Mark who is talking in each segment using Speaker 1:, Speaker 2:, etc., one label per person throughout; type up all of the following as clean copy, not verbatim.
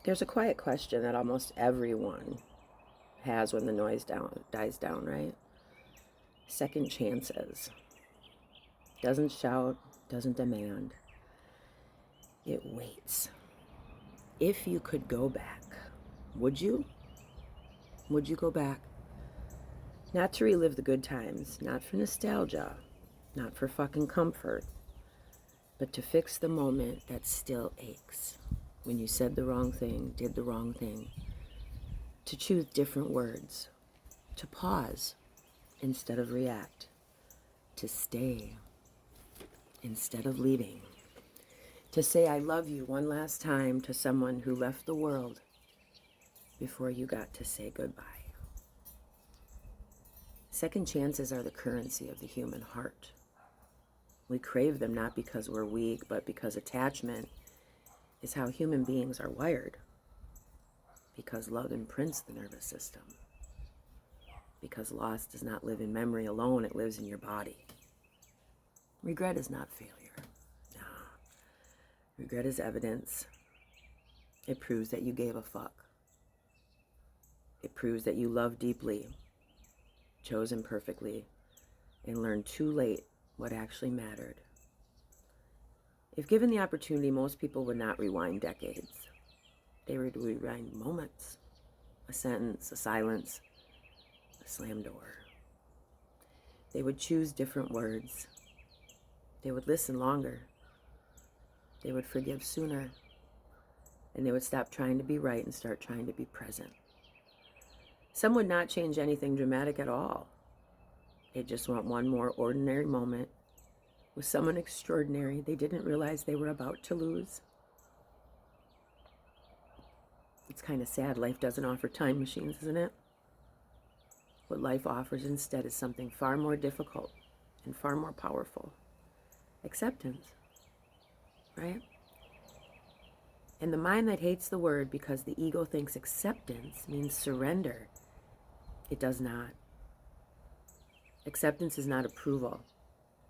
Speaker 1: There's a quiet question that almost everyone has when the noise dies down, right? Second chances. Doesn't shout, doesn't demand. It waits. If you could go back, would you? Would you go back? Not to relive the good times, not for nostalgia, not for fucking comfort, but to fix the moment that still aches. When you said the wrong thing, did the wrong thing. To choose different words. To pause instead of react. To stay instead of leaving. To say I love you one last time to someone who left the world before you got to say goodbye. Second chances are the currency of the human heart. We crave them not because we're weak, but because attachment is how human beings are wired. Because love imprints the nervous system. Because loss does not live in memory alone, it lives in your body. Regret is not failure. No. Regret is evidence. It proves that you gave a fuck. It proves that you loved deeply, chose imperfectly, and learned too late what actually mattered. If given the opportunity, most people would not rewind decades. They would rewind moments, a sentence, a silence, a slam door. They would choose different words. They would listen longer. They would forgive sooner. And they would stop trying to be right and start trying to be present. Some would not change anything dramatic at all. They just want one more ordinary moment with someone extraordinary they didn't realize they were about to lose. It's kind of sad life doesn't offer time machines, isn't it? What life offers instead is something far more difficult and far more powerful. Acceptance, right? And the mind that hates the word because the ego thinks acceptance means surrender, it does not. Acceptance is not approval.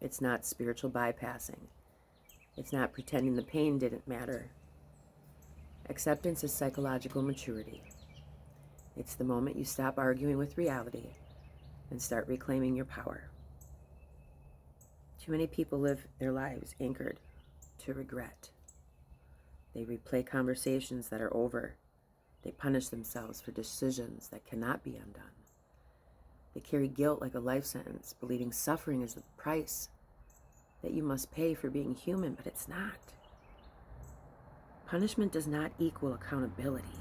Speaker 1: It's not spiritual bypassing. It's not pretending the pain didn't matter. Acceptance is psychological maturity. It's the moment you stop arguing with reality and start reclaiming your power. Too many people live their lives anchored to regret. They replay conversations that are over. They punish themselves for decisions that cannot be undone. They carry guilt like a life sentence, believing suffering is the price that you must pay for being human, but it's not. Punishment does not equal accountability.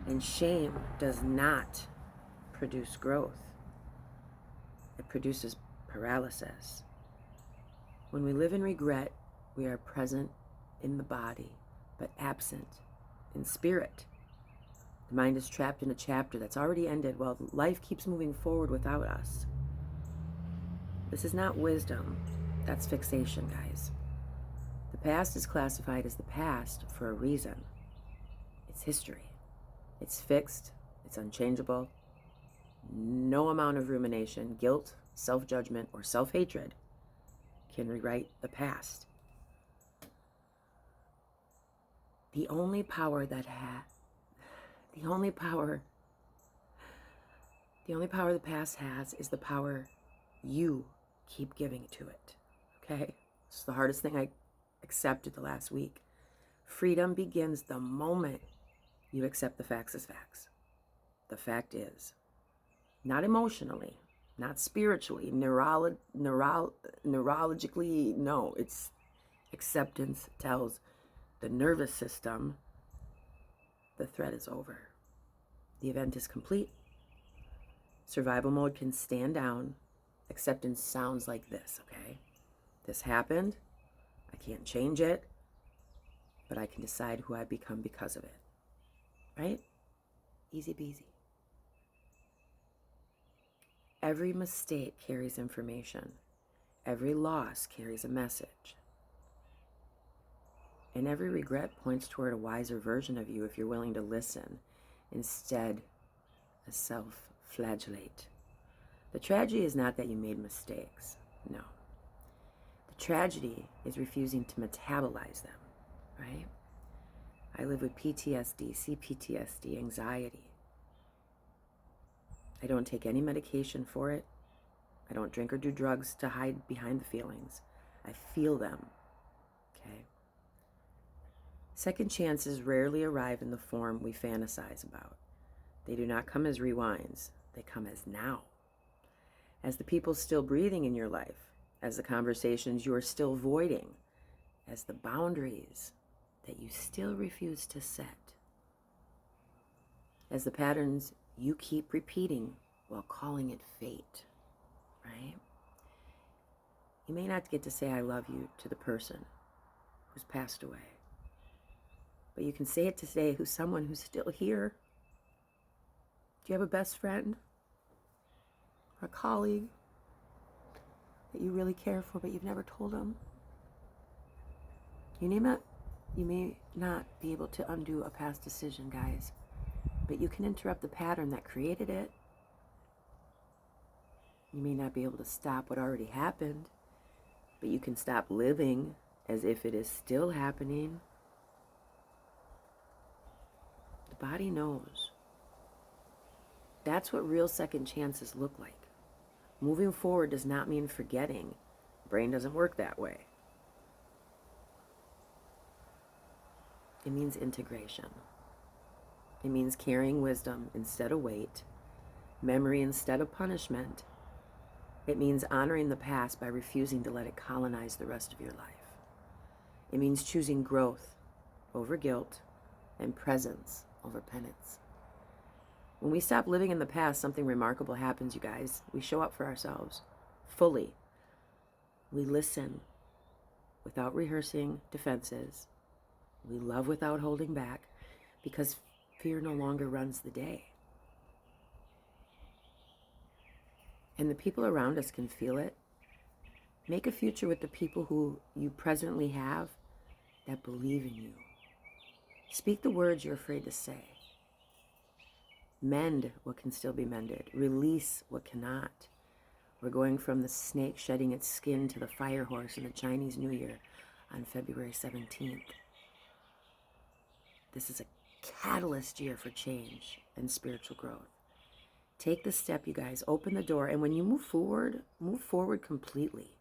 Speaker 1: And shame does not produce growth. It produces paralysis. When we live in regret, we are present in the body, but absent in spirit. The mind is trapped in a chapter that's already ended while life keeps moving forward without us. This is not wisdom, that's fixation, guys. The past is classified as the past for a reason. It's history. It's fixed, it's unchangeable. No amount of rumination, guilt, self-judgment, or self-hatred can rewrite the past. The only power the past has is the power you keep giving to it. Okay? It's the hardest thing I accepted the last week. Freedom begins the moment you accept the facts as facts. The fact is, not emotionally, not spiritually, neurologically, no, it's acceptance tells the nervous system the threat is over. The event is complete. Survival mode can stand down. Acceptance sounds like this, okay? This happened. I can't change it, but I can decide who I become because of it. Right? Easy peasy. Every mistake carries information. Every loss carries a message. And every regret points toward a wiser version of you if you're willing to listen instead of self-flagellate. The tragedy is not that you made mistakes. No. The tragedy is refusing to metabolize them, right? I live with PTSD, CPTSD, anxiety. I don't take any medication for it. I don't drink or do drugs to hide behind the feelings. I feel them, okay? Second chances rarely arrive in the form we fantasize about. They do not come as rewinds. They come as now. As the people still breathing in your life, as the conversations you are still voiding, as the boundaries that you still refuse to set, as the patterns you keep repeating while calling it fate, right? You may not get to say I love you to the person who's passed away, but you can say it today to someone who's still here. Do you have a best friend or a colleague that you really care for, but you've never told them? You may not be able to undo a past decision, guys, but you can interrupt the pattern that created it. You may not be able to stop what already happened, but you can stop living as if it is still happening. The body knows. That's what real second chances look like. Moving forward does not mean forgetting. The brain doesn't work that way. It means integration. It means carrying wisdom instead of weight, memory instead of punishment. It means honoring the past by refusing to let it colonize the rest of your life. It means choosing growth over guilt and presence over penance. When we stop living in the past, something remarkable happens, you guys. We show up for ourselves fully. We listen without rehearsing defenses. We love without holding back, because fear no longer runs the day. And the people around us can feel it. Make a future with the people who you presently have that believe in you. Speak the words you're afraid to say. Mend what can still be mended. Release what cannot. We're going from the snake shedding its skin to the fire horse in the Chinese New Year on February 17th. This is a catalyst year for change and spiritual growth. Take the step, you guys. Open the door. And when you move forward completely.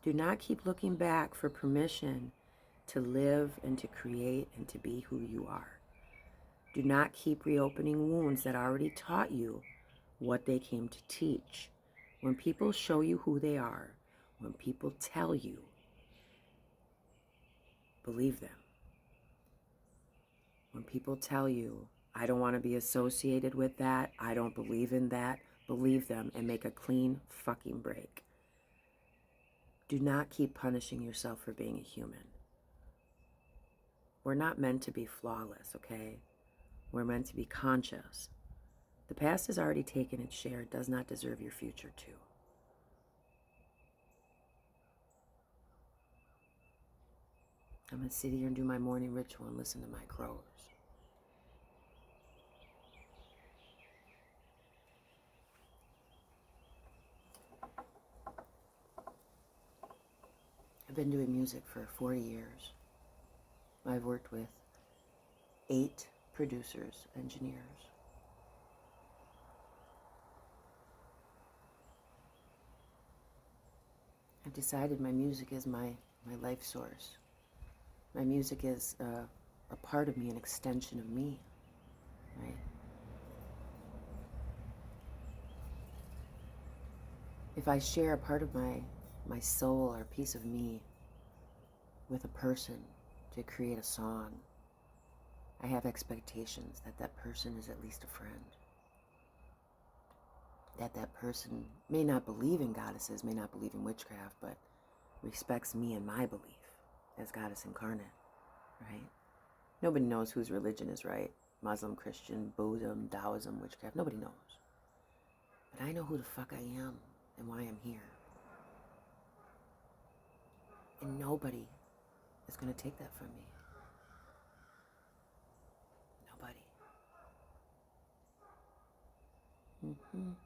Speaker 1: Do not keep looking back for permission to live and to create and to be who you are. Do not keep reopening wounds that already taught you what they came to teach. When people show you who they are, when people tell you, believe them. When people tell you, I don't want to be associated with that, I don't believe in that, believe them and make a clean fucking break. Do not keep punishing yourself for being a human. We're not meant to be flawless, okay? We're meant to be conscious. The past has already taken its share. It does not deserve your future too. I'm going to sit here and do my morning ritual and listen to my crows. I've been doing music for 40 years. I've worked with 8 producers, engineers. I've decided my music is my life source. My music is a part of me, an extension of me, right? If I share a part of my soul or a piece of me with a person to create a song, I have expectations that that person is at least a friend. That person may not believe in goddesses, may not believe in witchcraft, but respects me and my belief as goddess incarnate, right? Nobody knows whose religion is right. Muslim, Christian, Buddhism, Taoism, witchcraft, nobody knows. But I know who the fuck I am and why I'm here. And nobody is going to take that from me. Nobody.